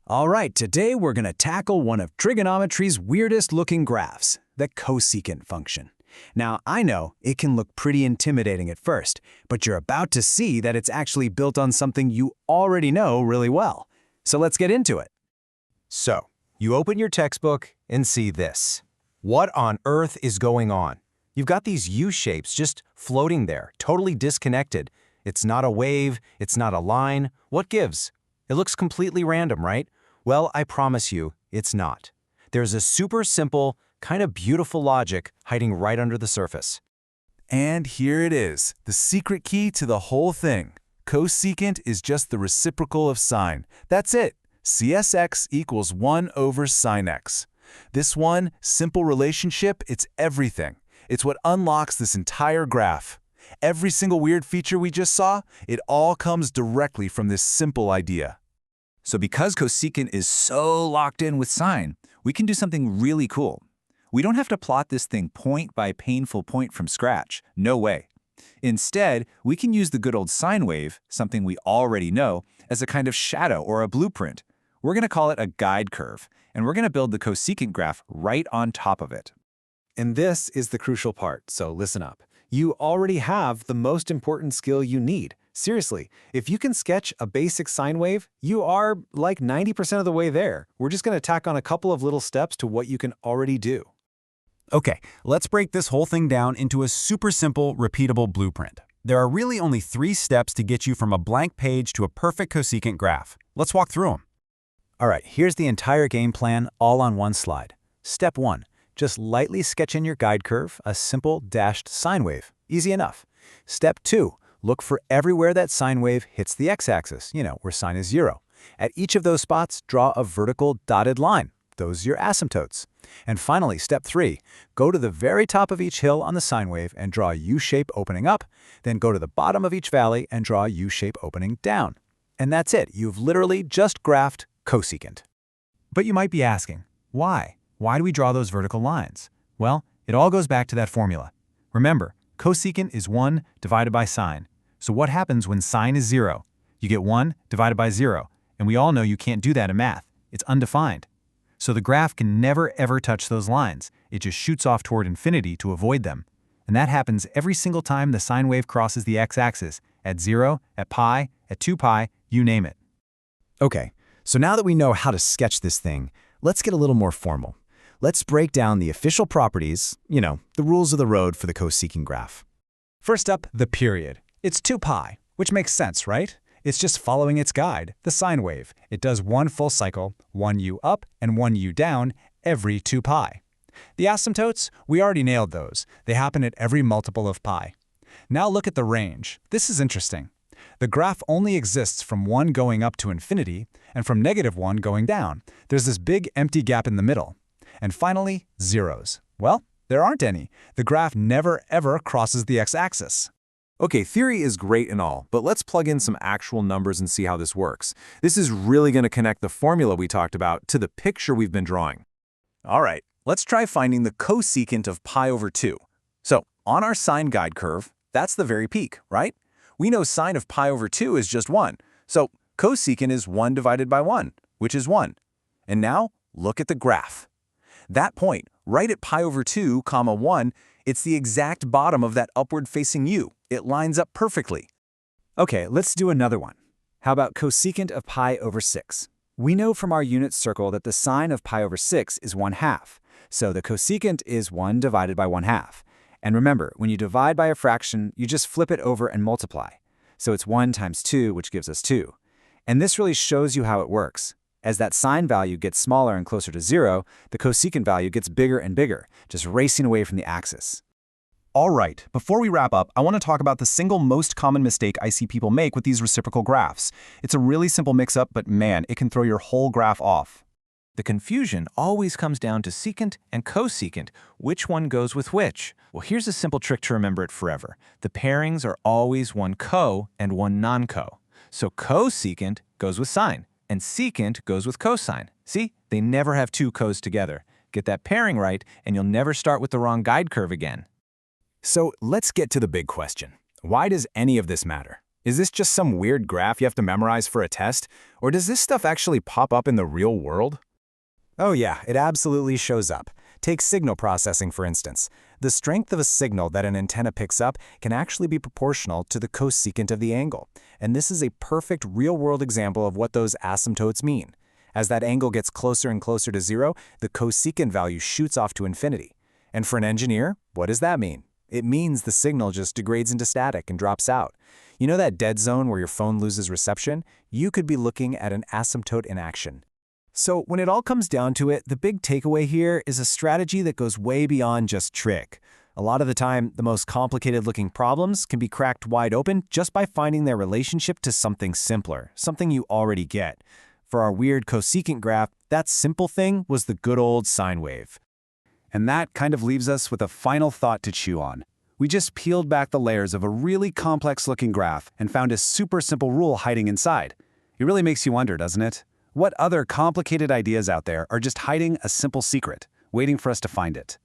All right, today we're going to tackle one of trigonometry's weirdest-looking graphs, the cosecant function. Now, I know it can look pretty intimidating at first, but you're about to see that it's actually built on something you already know really well. So let's get into it. So, you open your textbook and see this. What on earth is going on? You've got these U-shapes just floating there, totally disconnected. It's not a wave, it's not a line. What gives? It looks completely random, right? Well, I promise you, it's not. There's a super simple, kind of beautiful logic hiding right under the surface. And here it is, the secret key to the whole thing. Cosecant is just the reciprocal of sine. That's it. CSX equals 1 over sine x. This one simple relationship, it's everything. It's what unlocks this entire graph. Every single weird feature we just saw, it all comes directly from this simple idea. So because cosecant is so locked in with sine, we can do something really cool. We don't have to plot this thing point by painful point from scratch. No way. Instead, we can use the good old sine wave, something we already know, as a kind of shadow or a blueprint. We're going to call it a guide curve, and we're going to build the cosecant graph right on top of it. And this is the crucial part, so listen up. You already have the most important skill you need. Seriously, if you can sketch a basic sine wave, you are like 90% of the way there. We're just going to tack on a couple of little steps to what you can already do. Okay, let's break this whole thing down into a super simple, repeatable blueprint. There are really only 3 steps to get you from a blank page to a perfect cosecant graph. Let's walk through them. All right, here's the entire game plan all on one slide. Step 1. Just lightly sketch in your guide curve, a simple dashed sine wave. Easy enough. Step 2. Look for everywhere that sine wave hits the x-axis, where sine is 0. At each of those spots, draw a vertical dotted line. Those are your asymptotes. And finally, step 3. Go to the very top of each hill on the sine wave and draw a U-shape opening up. Then go to the bottom of each valley and draw a U-shape opening down. And that's it. You've literally just graphed cosecant. But you might be asking, why? Why do we draw those vertical lines? Well, it all goes back to that formula. Remember, cosecant is 1 divided by sine. So what happens when sine is 0? You get 1 divided by 0, and we all know you can't do that in math. It's undefined. So the graph can never ever touch those lines. It just shoots off toward infinity to avoid them. And that happens every single time the sine wave crosses the x-axis, at 0, at pi, at 2 pi, you name it. Okay, so now that we know how to sketch this thing, let's get a little more formal. Let's break down the official properties, the rules of the road for the cosecant graph. First up, the period. It's 2 pi, which makes sense, right? It's just following its guide, the sine wave. It does one full cycle, one u up and one u down, every 2 pi. The asymptotes, we already nailed those. They happen at every multiple of pi. Now look at the range. This is interesting. The graph only exists from 1 going up to infinity and from -1 going down. There's this big empty gap in the middle. And finally, zeros. Well, there aren't any. The graph never ever crosses the x-axis. Okay, theory is great and all, but let's plug in some actual numbers and see how this works. This is really going to connect the formula we talked about to the picture we've been drawing. All right, let's try finding the cosecant of pi over 2. So, on our sine guide curve, that's the very peak, right? We know sine of pi over 2 is just 1. So, cosecant is 1 divided by 1, which is 1. And now, look at the graph. That point, right at pi over 2, 1, it's the exact bottom of that upward-facing u. It lines up perfectly. Okay, let's do another one. How about cosecant of pi over 6? We know from our unit circle that the sine of pi over 6 is 1/2. So the cosecant is 1 divided by 1/2. And remember, when you divide by a fraction, you just flip it over and multiply. So it's 1 times 2, which gives us 2. And this really shows you how it works. As that sine value gets smaller and closer to 0, the cosecant value gets bigger and bigger, just racing away from the axis. All right, before we wrap up, I want to talk about the single most common mistake I see people make with these reciprocal graphs. It's a really simple mix-up, but man, it can throw your whole graph off. The confusion always comes down to secant and cosecant. Which one goes with which? Well, here's a simple trick to remember it forever. The pairings are always one co and one non-co. So cosecant goes with sine, and secant goes with cosine. See, they never have 2 cos together. Get that pairing right, and you'll never start with the wrong guide curve again. So let's get to the big question. Why does any of this matter? Is this just some weird graph you have to memorize for a test, or does this stuff actually pop up in the real world? Oh yeah, it absolutely shows up. Take signal processing, for instance. The strength of a signal that an antenna picks up can actually be proportional to the cosecant of the angle. And this is a perfect real-world example of what those asymptotes mean. As that angle gets closer and closer to zero, the cosecant value shoots off to infinity. And for an engineer, what does that mean? It means the signal just degrades into static and drops out. You know that dead zone where your phone loses reception? You could be looking at an asymptote in action. So when it all comes down to it, the big takeaway here is a strategy that goes way beyond just trig. A lot of the time, the most complicated-looking problems can be cracked wide open just by finding their relationship to something simpler, something you already get. For our weird cosecant graph, that simple thing was the good old sine wave. And that kind of leaves us with a final thought to chew on. We just peeled back the layers of a really complex-looking graph and found a super simple rule hiding inside. It really makes you wonder, doesn't it? What other complicated ideas out there are just hiding a simple secret, waiting for us to find it?